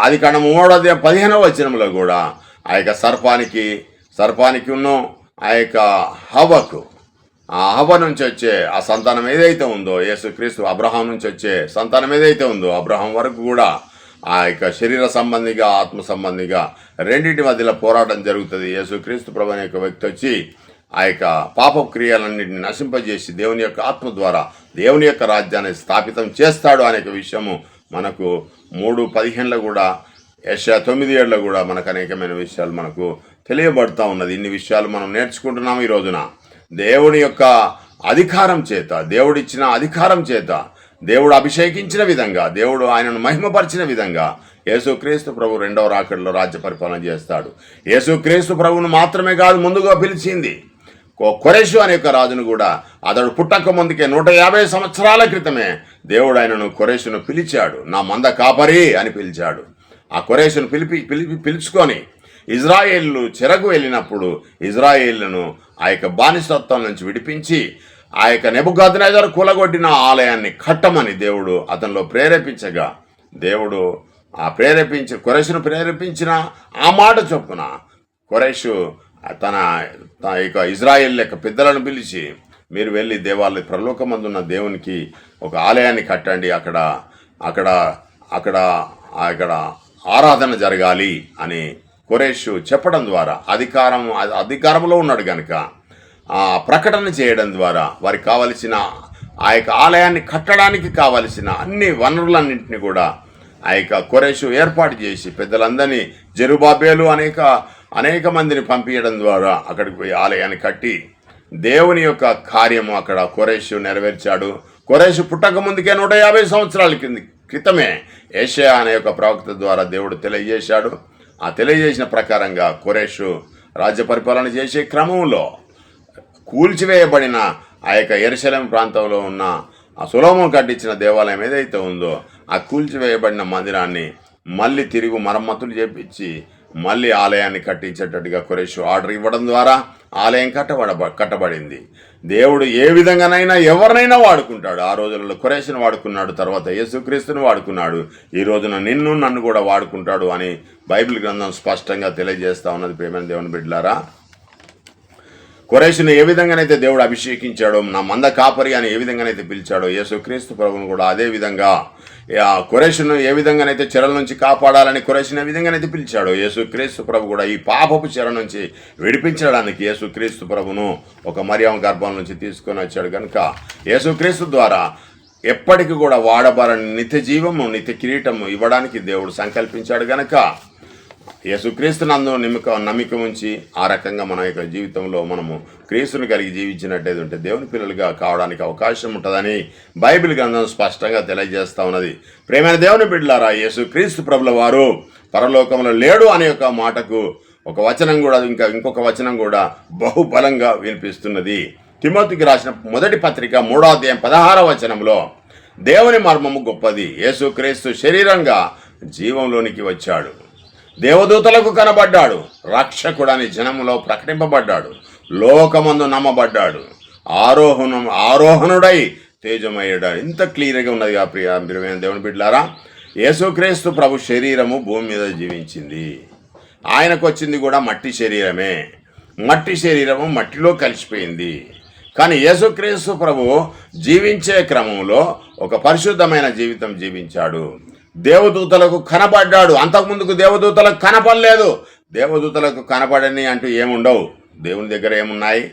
ఆదికాండము 3వ అధ్యాయం 15వ వచనంలో కూడా ఆ యొక్క సర్పానికి ఉన్నో ఆ యొక్క హవ్వకు, ఆ హవ్వ నుంచి వచ్చే ఆ సంతానం ఏదైతే ఉందో యేసుక్రీస్తు అబ్రహాం నుంచి వచ్చే సంతానం ఏదైతే ఉందో అబ్రహాం వరకు కూడా ఆ యొక్క శరీర సంబంధిగా ఆత్మ సంబంధిగా రెండింటి మధ్యలో పోరాటం జరుగుతుంది. యేసుక్రీస్తు ప్రభు అనే యొక్క వ్యక్తి వచ్చి ఆ యొక్క పాప క్రియలన్నింటిని నశింపజేసి దేవుని యొక్క ఆత్మ ద్వారా దేవుని యొక్క రాజ్యాన్ని స్థాపితం చేస్తాడు అనే విషయము మనకు 3:15లో కూడా యెషయా 9:7లో కూడా మనకు అనేకమైన విషయాలు మనకు తెలియబడుతూ ఉన్నది. ఇన్ని విషయాలు మనం నేర్చుకుంటున్నాము ఈ రోజున. దేవుని యొక్క అధికారం చేత, దేవుడిచ్చిన అధికారం చేత, దేవుడు అభిషేకించిన విధంగా, దేవుడు ఆయనను మహిమపరిచిన విధంగా యేసుక్రీస్తు ప్రభు 2వ రాకడలో రాజ్య పరిపాలన చేస్తాడు. యేసుక్రీస్తు ప్రభువును మాత్రమే కాదు, ముందుగా పిలిచింది కొరెషు అనే యొక్క రాజును కూడా. అతడు పుట్టక ముందుకే 150 సంవత్సరాల క్రితమే దేవుడు ఆయనను కొరెషును పిలిచాడు. నా మంద కాపరి అని పిలిచాడు. ఆ కొరెషును పిలుచుకొని ఇజ్రాయేలు చెరకు వెళ్ళినప్పుడు ఇజ్రాయేళ్లను ఆ యొక్క బానిసత్వం నుంచి విడిపించి ఆ యొక్క నెబుకద్నెజరు కూలగొట్టిన ఆలయాన్ని కట్టమని దేవుడు అతనిలో ప్రేరేపించగా, దేవుడు కొరెషును ప్రేరేపించిన ఆ మాట చొప్పున కొరెషు తన యొక్క ఇజ్రాయేల్ యొక్క పెద్దలను పిలిచి, మీరు వెళ్ళి దేవాలయ పరలోకమందున్న దేవునికి ఒక ఆలయాన్ని కట్టండి, అక్కడ ఆరాధన జరగాలి అని కొరెషు చెప్పడం ద్వారా అధికారంలో ఉన్నాడు కనుక ఆ ప్రకటన చేయడం ద్వారా వారికి కావలసిన ఆ యొక్క ఆలయాన్ని కట్టడానికి కావలసిన అన్ని వనరులన్నింటినీ కూడా ఆ యొక్క కొరెషు ఏర్పాటు చేసి పెద్దలందరినీ జెరుబాబేలు అనేక మందిని పంపించడం ద్వారా అక్కడికి పోయి ఆలయాన్ని కట్టి దేవుని యొక్క కార్యము అక్కడ కొరెషు నెరవేర్చాడు. కొరెషు పుట్టక ముందుకే 150 సంవత్సరాల క్రితమే యెషయా అనే ఒక ప్రవక్త ద్వారా దేవుడు తెలియజేశాడు. ఆ తెలియజేసిన ప్రకారంగా కొరెషు రాజ్య పరిపాలన చేసే క్రమంలో కూల్చివేయబడిన ఆ యొక్క యెరూషలేము ప్రాంతంలో ఉన్న ఆ సొలొమోను కట్టించిన దేవాలయం ఏదైతే ఉందో ఆ కూల్చివేయబడిన మందిరాన్ని మళ్ళీ తిరిగి మరమ్మతులు చేపించి మళ్ళీ ఆలయాన్ని కట్టించేటట్టుగా కొరెషు ఆర్డర్ ఇవ్వడం ద్వారా ఆలయం కట్టబడింది. దేవుడు ఏ విధంగానైనా ఎవరినైనా వాడుకుంటాడు. ఆ రోజులలో కొరెషును వాడుకున్నాడు, తర్వాత యేసుక్రీస్తును వాడుకున్నాడు, ఈ రోజున నన్ను కూడా వాడుకుంటాడు అని బైబిల్ గ్రంథం స్పష్టంగా తెలియజేస్తా ఉన్నది. ప్రియమైన దేవుని బిడ్డలారా, కొరెషును ఏ విధంగానైతే దేవుడు అభిషేకించాడో, నా మంద కాపరి అని ఏ విధంగానైతే పిలిచాడో, యేసుక్రీస్తు ప్రభువును కూడా అదే విధంగా కొరెషును ఏ విధంగానైతే చెరల నుంచి కాపాడాలని కొరెషును ఏ విధంగానైతే పిలిచాడో, యేసుక్రీస్తు ప్రభు కూడా ఈ పాపపు చెర నుంచి విడిపించడానికి యేసుక్రీస్తు ప్రభును ఒక మరియమ్మ గర్భం నుంచి తీసుకొని వచ్చాడు కనుక యేసుక్రీస్తు ద్వారా ఎప్పటికీ కూడా వాడబారని నిత్య జీవము, నిత్య కిరీటము ఇవ్వడానికి దేవుడు సంకల్పించాడు కనుక యేసుక్రీస్తు నందు నమ్మిక ఉంచి ఆ రకంగా మన యొక్క జీవితంలో మనము క్రీస్తుని కలిగి జీవించినట్టయితే ఉంటే దేవుని పిల్లలుగా కావడానికి అవకాశం ఉంటుందని బైబిల్ గ్రంథం స్పష్టంగా తెలియజేస్తా ఉన్నది. ప్రేమైన దేవుని బిడ్డలారా, యేసుక్రీస్తు ప్రభుల వారు పరలోకంలో లేడు అనే యొక్క మాటకు ఒక వచనం కూడా ఇంకొక వచనం కూడా బహుబలంగా వినిపిస్తున్నది. తిమోతికి రాసిన మొదటి పత్రిక 3వ అధ్యాయం 16వ వచనంలో దేవుని మర్మము గొప్పది, యేసుక్రీస్తు శరీరంగా జీవంలోనికి వచ్చాడు, దేవదూతలకు కనబడ్డాడు, రక్షకుడని జనములో ప్రకటింపబడ్డాడు, లోకమందు నమ్మబడ్డాడు, ఆరోహణుడై తేజమయ్యాడు. ఇంత క్లియర్గా ఉన్నదిగా ప్రియమైన దేవుని బిడ్డలారా, యేసుక్రీస్తు ప్రభు శరీరము భూమి మీద జీవించింది. ఆయనకు వచ్చింది కూడా మట్టి శరీరమే. మట్టి శరీరము మట్టిలో కలిసిపోయింది. కానీ యేసుక్రీస్తు ప్రభు జీవించే క్రమంలో ఒక పరిశుద్ధమైన జీవితం జీవించాడు. దేవదూతలకు కనబడ్డాడు. అంతకుముందుకు దేవదూతలకు కనపడలేదు. దేవదూతలకు కనపడని అంటూ ఏముండవు. దేవుని దగ్గర ఏమున్నాయి,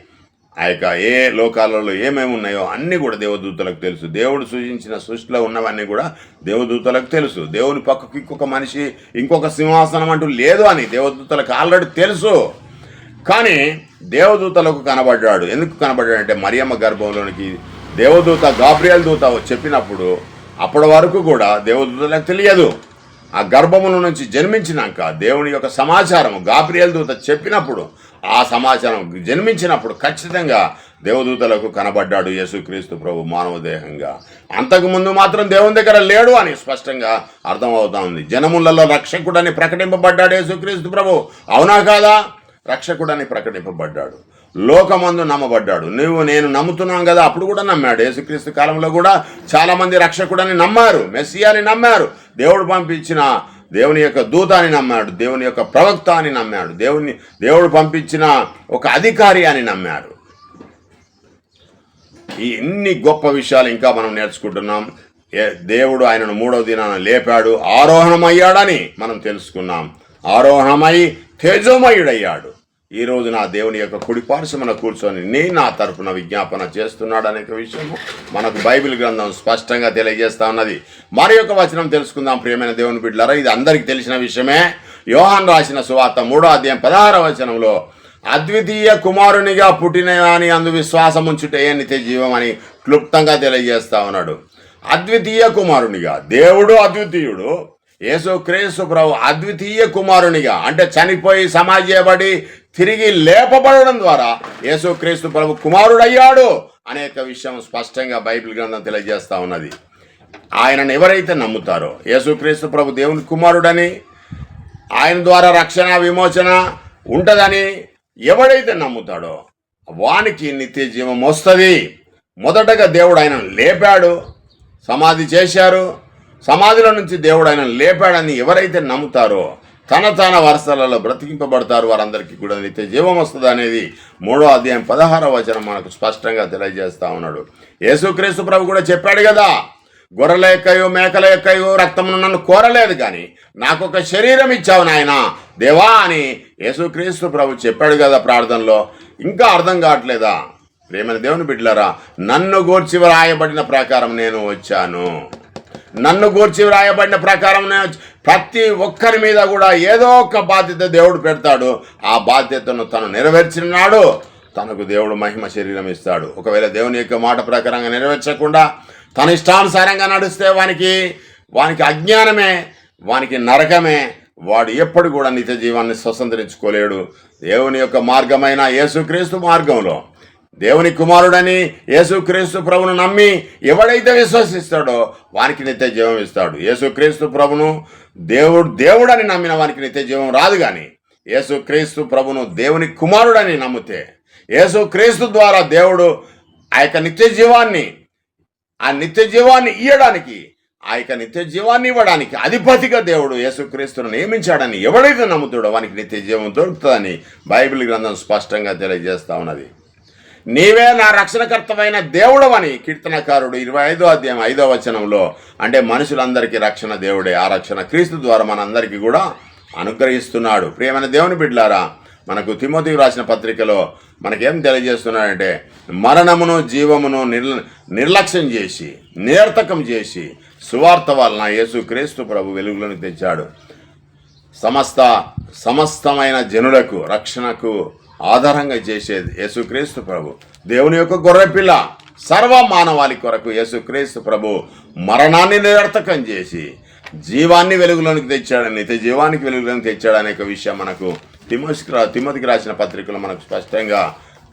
ఆ యొక్క ఏ లోకాలలో ఏమేమి ఉన్నాయో అన్నీ కూడా దేవదూతలకు తెలుసు. దేవుడు సృజించిన సృష్టిలో ఉన్నవన్నీ కూడా దేవదూతలకు తెలుసు. దేవుని పక్కకు ఇంకొక మనిషి, ఇంకొక సింహాసనం అంటూ లేదు అని దేవదూతలకు ఆల్రెడీ తెలుసు. కానీ దేవదూతలకు కనబడ్డాడు. ఎందుకు కనబడ్డాడు అంటే మరియమ్మ గర్భంలోనికి దేవదూత గాబ్రియల్ దూత చెప్పినప్పుడు అప్పటి వరకు కూడా దేవదూతలకు తెలియదు. ఆ గర్భముల నుంచి జన్మించినాక దేవుని యొక్క సమాచారం గాబ్రియేల్ దూత చెప్పినప్పుడు, ఆ సమాచారం జన్మించినప్పుడు ఖచ్చితంగా దేవదూతలకు కనబడ్డాడు యేసుక్రీస్తు ప్రభు మానవ దేహంగా. అంతకుముందు మాత్రం దేవుని దగ్గర లేడు అని స్పష్టంగా అర్థమవుతా ఉంది. జనములలో రక్షకుడని ప్రకటింపబడ్డాడు యేసుక్రీస్తు ప్రభు, అవునా కాదా? రక్షకుడని ప్రకటింపబడ్డాడు, లోకమందు నమ్మబడ్డాడు. నేను నమ్ముతున్నాం కదా, అప్పుడు కూడా నమ్మాడు. యేసుక్రీస్తు కాలంలో కూడా చాలామంది రక్షకుడని నమ్మారు, మెస్సియాని నమ్మారు, దేవుడు పంపించిన దేవుని యొక్క దూత అని నమ్మాడు, దేవుని యొక్క ప్రవక్త అని నమ్మాడు, దేవుడు పంపించిన ఒక అధికారి అని నమ్మారు. ఈ ఇన్ని గొప్ప విషయాలు ఇంకా మనం నేర్చుకుంటున్నాం. దేవుడు ఆయనను 3వ దినాన లేపాడు, ఆరోహణమయ్యాడని మనం తెలుసుకున్నాం. ఆరోహణమై తేజోమయుడయ్యాడు. ఈ రోజు నా దేవుని యొక్క కుడి పార్శ్వమున కూర్చొని నా తరపున విజ్ఞాపన చేస్తున్నాడు అనే విషయము మనకు బైబిల్ గ్రంథం స్పష్టంగా తెలియజేస్తా ఉన్నది. మరి యొక్క వచనం తెలుసుకుందాం ప్రియమైన దేవుని బిడ్డలారా. ఇది అందరికీ తెలిసిన విషయమే. యోహాను రాసిన సువార్త 3వ అధ్యాయం 16వ వచనంలో, అద్వితీయ కుమారునిగా పుట్టిన అని అందు విశ్వాసం ఉంచుటే నిత్య జీవం అని క్లుప్తంగా తెలియజేస్తా ఉన్నాడు. అద్వితీయ కుమారునిగా, దేవుడు అద్వితీయుడు, యేసుక్రీస్తు ప్రభు అద్వితీయ కుమారునిగా, అంటే చనిపోయి సమాజేయబడి తిరిగి లేపబడడం ద్వారా యేసుక్రీస్తు ప్రభు కుమారుడయ్యాడు అనేక విషయం స్పష్టంగా బైబిల్ గ్రంథం తెలియజేస్తా ఉన్నది. ఆయనను ఎవరైతే నమ్ముతారో, యేసుక్రీస్తు ప్రభు దేవుని కుమారుడని, ఆయన ద్వారా రక్షణ విమోచన ఉంటుందని ఎవడైతే నమ్ముతాడో వానికి నిత్య జీవం వస్తుంది. మొదటగా దేవుడు ఆయనను లేపాడు, సమాధి చేశారు, సమాధిలో నుంచి దేవుడు ఆయనను లేపాడని ఎవరైతే నమ్ముతారో తన వరుసలలో బ్రతికింపబడతారు, వారందరికీ కూడా నిత్య జీవం వస్తుంది అనేది 3వ అధ్యాయం 16వ వచనం మనకు స్పష్టంగా తెలియజేస్తా ఉన్నాడు. యేసుక్రీస్తు ప్రభు కూడా చెప్పాడు కదా, గొర్రెల యొక్కయో మేకల యొక్కయో రక్తమును నన్ను కోరలేదు కానీ నాకు ఒక శరీరం ఇచ్చావు నాయన దేవా అని యేసుక్రీస్తు ప్రభు చెప్పాడు కదా ప్రార్థనలో. ఇంకా అర్థం కావట్లేదా ప్రియమైన దేవుని బిడ్డలారా? నన్ను గూర్చి వ్రాయబడిన ప్రకారం నేను వచ్చాను. నన్ను గూర్చి వ్రాయబడిన ప్రకారం ప్రతి ఒక్కరి మీద కూడా ఏదో ఒక బాధ్యత దేవుడు పెడతాడు. ఆ బాధ్యతను తను నెరవేర్చినాడు, తనకు దేవుడు మహిమ శరీరం ఇస్తాడు. ఒకవేళ దేవుని యొక్క మాట ప్రకారంగా నెరవేర్చకుండా తన ఇష్టానుసారంగా నడిస్తే వానికి అజ్ఞానమే, వానికి నరకమే. వాడు ఎప్పుడు కూడా నిత్య జీవాన్ని స్వతంత్రించుకోలేడు. దేవుని యొక్క మార్గమైన యేసుక్రీస్తు మార్గంలో దేవుని కుమారుడని యేసుక్రీస్తు ప్రభును నమ్మి ఎవడైతే విశ్వసిస్తాడో వానికి నిత్య జీవం ఇస్తాడు. యేసుక్రీస్తు ప్రభును దేవుడని నమ్మిన వానికి నిత్య జీవం రాదు. కానీ యేసుక్రీస్తు ప్రభును దేవుని కుమారుడని నమ్మితే యేసుక్రీస్తు ద్వారా దేవుడు ఆ యొక్క నిత్య జీవాన్ని ఇవ్వడానికి, ఆ యొక్క నిత్య జీవాన్ని ఇవ్వడానికి అధిపతిగా దేవుడు యేసుక్రీస్తును నియమించాడని ఎవడైతే నమ్ముతాడో వానికి నిత్య జీవం దొరుకుతుందని బైబిల్ గ్రంథం స్పష్టంగా తెలియజేస్తా ఉన్నది. నీవే నా రక్షణకర్తమైన దేవుడవని కీర్తనకారుడు 25వ అధ్యాయం 5వ వచనంలో, అంటే మనుషులందరికీ రక్షణ దేవుడే. ఆ రక్షణ క్రీస్తు ద్వారా మనందరికీ కూడా అనుగ్రహిస్తున్నాడు. ప్రియమైన దేవుని బిడ్డలారా, మనకు తిమోతికి రాసిన పత్రికలో మనకేం తెలియజేస్తున్నాడంటే, మరణమును జీవమును నిర్లక్ష్యం చేసి నిరర్థకం చేసి సువార్త వలన యేసుక్రీస్తు ప్రభు వెలుగులోకి తెచ్చాడు. సమస్తమైన జనులకు రక్షణకు ఆధారంగా చేసేది యేసుక్రీస్తు ప్రభు, దేవుని యొక్క గొర్రెపిల్ల. సర్వ మానవాళి కొరకు యేసుక్రీస్తు ప్రభు మరణాన్ని నిరర్థకం చేసి జీవాన్ని వెలుగులోనికి తెచ్చాడని, నిత్య జీవానికి వెలుగులోనికి తెచ్చాడు అనేక విషయం మనకు తిమోతికి రాసిన పత్రికలో మనకు స్పష్టంగా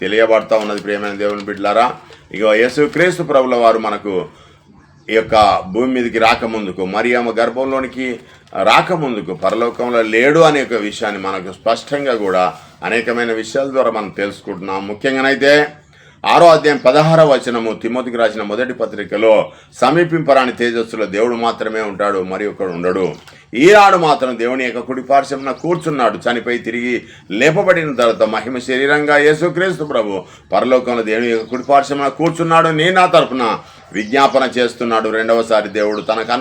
తెలియబడతా ఉన్నది. ప్రియమైన దేవుని బిడ్డలారా, ఇక యేసుక్రీస్తు ప్రభుల వారు మనకు ఈ యొక్క భూమి మీదకి రాకముందుకు, మరియమ్మ గర్భంలోనికి రాకముందుకు పరలోకంలో లేడు అనే ఒక విషయాన్ని మనకు స్పష్టంగా కూడా అనేకమైన విషయాల ద్వారా మనం తెలుసుకుంటున్నాం. ముఖ్యంగానైతే 6వ అధ్యాయం 16వ వచనము తిమోతికి రాసిన మొదటి పత్రికలో, సమీపింపరాని తేజస్సులో దేవుడు మాత్రమే ఉంటాడు, మరి ఒకడు ఉండడు. ఈనాడు మాత్రం దేవుని యొక్క కుడి పార్శ్వమున కూర్చున్నాడు. చనిపోయి తిరిగి లేపబడిన తర్వాత మహిమ శరీరంగా యేసుక్రీస్తు ప్రభు పరలోకంలో దేవుని యొక్క కుడి పార్శ్వమున కూర్చున్నాడు. నా తరపున విజ్ఞాపన చేస్తున్నాడు. రెండవసారి దేవుడు తనకు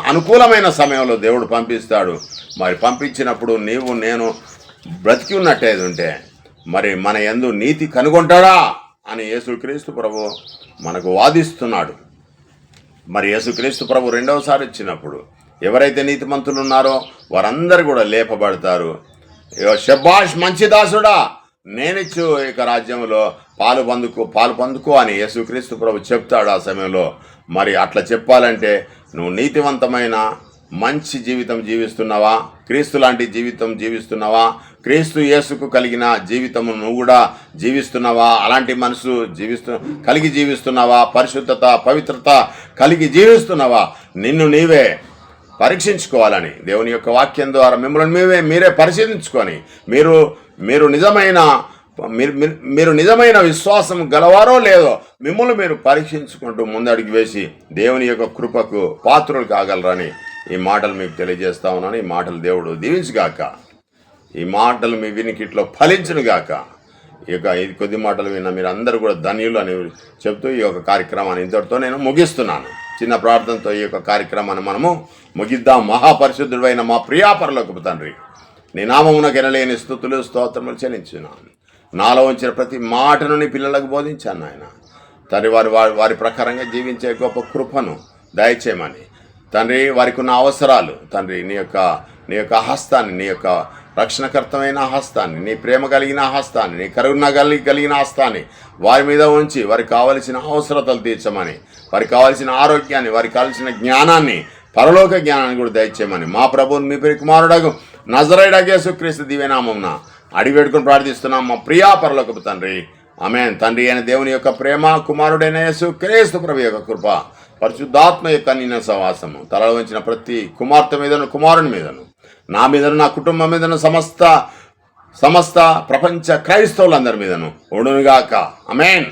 అనుకూలమైన సమయంలో దేవుడు పంపిస్తాడు. మరి పంపించినప్పుడు నేను బ్రతికి ఉన్నట్టేది ఉంటే మరి మన యందు నీతి కనుగొంటాడా అని యేసుక్రీస్తు ప్రభు మనకు వాదిస్తున్నాడు. మరి యేసుక్రీస్తు ప్రభు రెండవసారి వచ్చినప్పుడు ఎవరైతే నీతిమంతులు ఉన్నారో వారందరూ కూడా లేపబడతారు. శబాష్ మంచి దాసుడా, నేనిచ్చు ఇక రాజ్యంలో పాలు పొందుకో అని యేసుక్రీస్తు ప్రభు చెప్తాడు ఆ సమయంలో. మరి అట్లా చెప్పాలంటే నువ్వు నీతివంతమైన మంచి జీవితం జీవిస్తున్నావా? క్రీస్తు లాంటి జీవితం జీవిస్తున్నావా? క్రీస్తు యేసుకు కలిగిన జీవితము నువ్వు కూడా జీవిస్తున్నావా? అలాంటి మనసు కలిగి జీవిస్తున్నావా? పరిశుద్ధత పవిత్రత కలిగి జీవిస్తున్నావా? నిన్ను నీవే పరీక్షించుకోవాలని దేవుని యొక్క వాక్యం ద్వారా మిమ్మల్ని మీరే పరిశీలించుకొని మీరు నిజమైన విశ్వాసం గలవారో లేదో మిమ్మల్ని మీరు పరీక్షించుకుంటూ ముందడుగు వేసి దేవుని యొక్క కృపకు పాత్రులు కాగలరని ఈ మాటలు మీకు తెలియజేస్తా ఉన్నాను. ఈ మాటలు దేవుడు దీవించుగాక. ఈ మాటలు మీ వినికిట్లో ఫలించునుగాక. ఈ కొద్ది మాటలు విన్న మీరు అందరూ కూడా ధన్యులు అని చెప్తూ ఈ యొక్క కార్యక్రమాన్ని ఇంతటితో నేను ముగిస్తున్నాను. చిన్న ప్రార్థనతో ఈ యొక్క కార్యక్రమాన్ని మనము ముగిద్దాం. మహాపరిశుద్ధుడైన మా ప్రియాపరలోకపు తండ్రి, నీ నామమునకు ఎనలేని స్తుతులు స్తోత్రములు చెల్లించున్నాను. నాలో ఉంచిన ప్రతి మాటను నీ పిల్లలకు బోధించాను ఆయన తండ్రి. వారి ప్రకారంగా జీవించే గొప్ప కృపను దయచేయమని తండ్రి, వారికి ఉన్న అవసరాలు తండ్రి నీ యొక్క హస్తాన్ని, నీ యొక్క రక్షణకర్తమైన హస్తాన్ని, నీ ప్రేమ కలిగిన హస్తాన్ని, నీ కరుణ కలిగిన హస్తాన్ని వారి మీద ఉంచి వారికి కావలసిన అవసరతలు తీర్చమని, వారికి కావలసిన ఆరోగ్యాన్ని, వారికి కావలసిన జ్ఞానాన్ని, పరలోక జ్ఞానాన్ని కూడా దయచేయమని మా ప్రభువుని మీ ప్రియ కుమారుడగు నజరేయుడగు యేసుక్రీస్తు దివ్యనామమున అడిగి వేడుకొని ప్రార్థిస్తున్నాం మా ప్రియా పరలోకపు తండ్రి. ఆమేన్. తండ్రి అయిన దేవుని యొక్క ప్రేమ, కుమారుడైన యేసుక్రీస్తు ప్రభు యొక్క కృప, పరిశుద్ధాత్మ యొక్క నిన్న సహవాసము తలలో వంచిన ప్రతి కుమార్తె మీదను, కుమారుని మీదను, నా మీదను, నా కుటుంబం మీదను, సమస్త ప్రపంచ క్రైస్తవులందరి మీదను ఉండునుగాక. ఆమేన్.